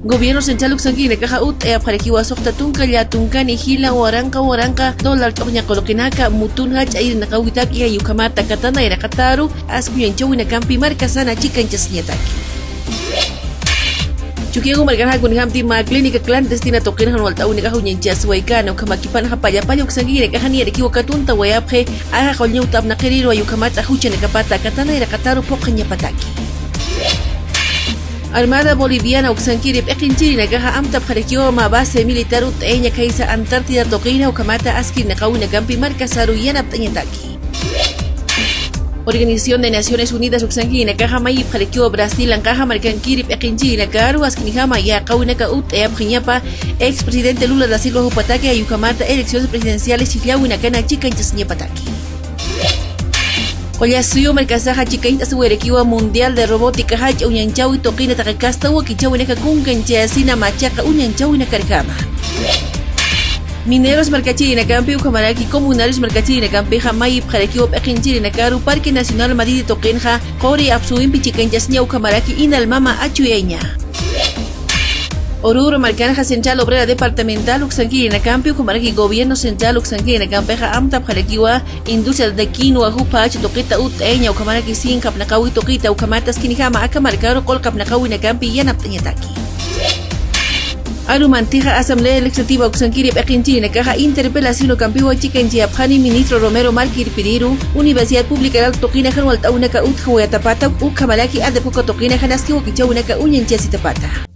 Gobierno central uksangine caja ut aparekiwa sokta tunka ya tunka ni hila waranka dollar tonya kolokinaka mutun haj ay nakawitaki ya yukamata katana ira kataru askuyan chawina kampi marka sana chikan chasnyataki. Chukiago margarha kunhamti ma clínica clandestina toqina walta unika hunyencha suwaikana ukamakipan hapaya uksangine caja ni rekiwa katunta wayaphe aga kolnya utabna qiriru yukamata huchane kapata katana ira kataru poqanya pataki. Armada Boliviana uksankiri pekinchiri nagaha amta parekiwa ma base militar utenya kaisa Antártida toqina ukamata aski nakawina kampi marka saru yana ptanyataki. Organización de Naciones Unidas uksankiri nagaha mai parekiwa Brasil angaha markankiri pekinchiri nagaru askinihama ya kawina ka pjiñapa ex-presidente Lula da Silva upataki ayukamata elecciones presidenciales chiflawina kana chikan chasnyapataki. Collasuyo mercasaja chicainta suerekiwa mundial de robótica hach unyanchawi toqina takakasta wakichawineka kunkanchasina machaca unyanchawina karkama. Mineros mercachirina campi ukamaraki comunarios mercachirina campi jamai parekiwa pekinchirina karu Parque Nacional Madrid toqinja qori absuimpi chicanchasnya ukamaraki inalmama achuyeña. Oruro Marcanja Central Obrera Departamental Uxanquina Campi Ukamaraki Gobierno Central Uxanquina Campeja Amta Parekiwa Industria de Quinoa Hupach Toquita Uteña Ukamaraki Sin Kapnakawi Toquita Ukamatas Kinihama Akamarcaro Kol Kapnakawi Nakampi Yanaptañataki. Arumantija Asamblea Legislativa Uxanquiri Pequinchina Caja Interpelación Campiwa Chicanchiapjani Ministro Romero Marquir Piriru Universidad Pública de Toquina Janwalta Unaka Utjawatapata Ukamaraki Adepoco Toquina Janaski Ukichawinaka Unyanchasitapata.